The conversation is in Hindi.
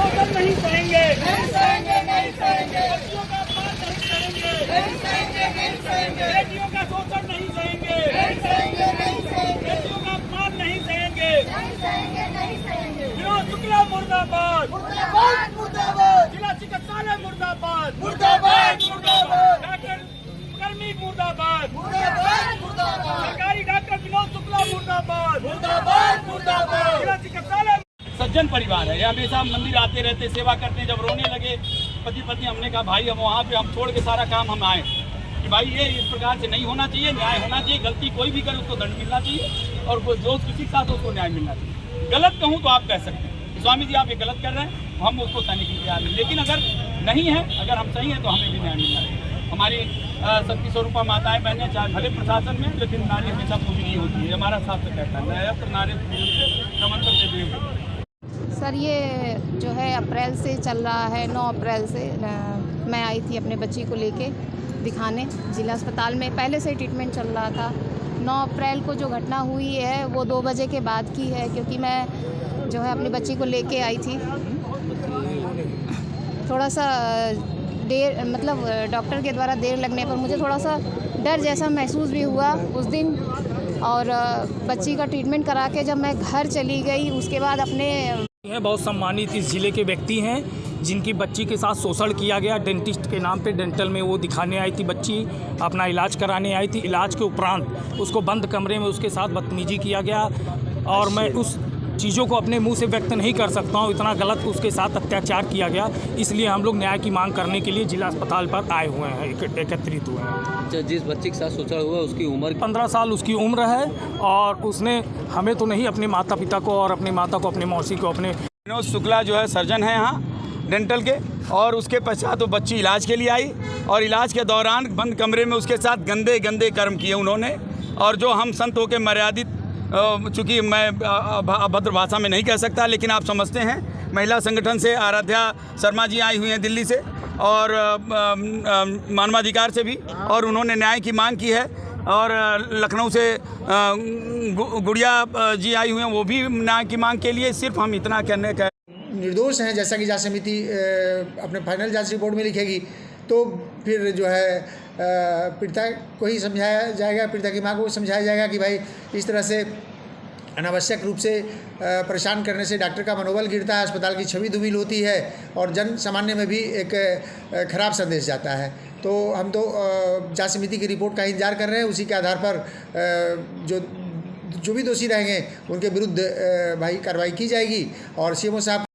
शोषण नहीं सहेंगे, नहीं सहेंगे, नहीं सहेंगे, बच्चियों का अपमान नहीं सहेंगे, नहीं सहेंगे, नहीं सहेंगे, बेटियों का शोषण नहीं सहेंगे, नहीं सहेंगे, नहीं सहेंगे, बेटियों का अपमान नहीं सहेंगे। नहीं सहेंगे, नहीं सहेंगे। विनोद शुक्ला मुर्दाबाद, मुर्दाबाद, मुर्दाबाद, जिला चिकित्सालय मुर्दाबाद, मुर्दाबाद, मुर्दाबाद, डॉक्टर कर्मी मुर्दाबाद, मुर्दाबाद, मुर्दाबाद, सरकारी डॉक्टर विनोद शुक्ला मुर्दाबाद, मुर्दाबाद, मुर्दाबाद। जिला चिकित्सालय। सज्जन परिवार है, ये हमेशा मंदिर आते रहते, सेवा करते हैं। जब रोने लगे पति पत्नी, हमने कहा भाई हम वहाँ पे हम छोड़ के सारा काम हम आए कि भाई ये इस प्रकार से नहीं होना चाहिए, न्याय होना चाहिए। गलती कोई भी करे उसको दंड मिलना चाहिए, और वो जो किसी के साथ उसको न्याय मिलना चाहिए। गलत कहूँ तो आप कह सकते हैं स्वामी जी आप ये गलत कर रहे हैं, हम उसको सहने के लिए तैयार हैं। लेकिन अगर नहीं है, अगर हम सही हैं तो हमें भी न्याय मिलना चाहिए। हमारी शक्ति स्वरूपा माताएं बहनें चाहे भले प्रशासन में, लेकिन नारी हमेशा पूरी नहीं होती है। हमारा शास्त्र कहता है न्यायत्र नारी नमन करते देव। सर ये जो है अप्रैल से चल रहा है, 9 अप्रैल से मैं आई थी अपने बच्ची को लेके दिखाने जिला अस्पताल में। पहले से ट्रीटमेंट चल रहा था। 9 अप्रैल को जो घटना हुई है वो 2 बजे के बाद की है, क्योंकि मैं जो है अपनी बच्ची को लेके आई थी। थोड़ा सा देर, मतलब डॉक्टर के द्वारा देर लगने पर मुझे थोड़ा सा डर जैसा महसूस भी हुआ उस दिन। और बच्ची का ट्रीटमेंट करा के जब मैं घर चली गई, उसके बाद अपने बहुत सम्मानित इस जिले के व्यक्ति हैं जिनकी बच्ची के साथ शोषण किया गया। डेंटिस्ट के नाम पे डेंटल में वो दिखाने आई थी, बच्ची अपना इलाज कराने आई थी। इलाज के उपरांत उसको बंद कमरे में उसके साथ बदतमीजी किया गया, और मैं उस चीज़ों को अपने मुंह से व्यक्त नहीं कर सकता हूं। इतना गलत उसके साथ अत्याचार किया गया, इसलिए हम लोग न्याय की मांग करने के लिए जिला अस्पताल पर आए हुए हैं, एकत्रित हुए हैं। जिस बच्चे के साथ शोषण हुआ उसकी उम्र 15 साल उसकी उम्र है, और उसने हमें तो नहीं, अपने माता पिता को और अपनी माता को, अपने मौसी को, अपने विनोद शुक्ला जो है सर्जन है यहाँ डेंटल के, और उसके पश्चात वो बच्ची इलाज के लिए आई, और इलाज के दौरान बंद कमरे में उसके साथ गंदे गंदे कर्म किए उन्होंने। और जो हम संत होकर मर्यादित, चूँकि मैं अभद्र भाषा में नहीं कह सकता, लेकिन आप समझते हैं, महिला संगठन से आराध्या शर्मा जी आई हुई हैं दिल्ली से, और मानवाधिकार से भी, और उन्होंने न्याय की मांग की है। और लखनऊ से गुड़िया जी आई हुई हैं, वो भी न्याय की मांग के लिए। सिर्फ हम इतना कहने का निर्दोष हैं, जैसा कि जांच समिति अपने फाइनल जांच रिपोर्ट में लिखेगी, तो फिर जो है पीड़िता को ही समझाया जाएगा, पीड़िता की माँ को समझाया जाएगा कि भाई इस तरह से अनावश्यक रूप से परेशान करने से डॉक्टर का मनोबल गिरता है, अस्पताल की छवि धूमिल होती है, और जन सामान्य में भी एक खराब संदेश जाता है। तो हम तो जांच समिति की रिपोर्ट का इंतजार कर रहे हैं। उसी के आधार पर जो भी दोषी रहेंगे उनके विरुद्ध भाई कार्रवाई की जाएगी। और सीएमओ साहब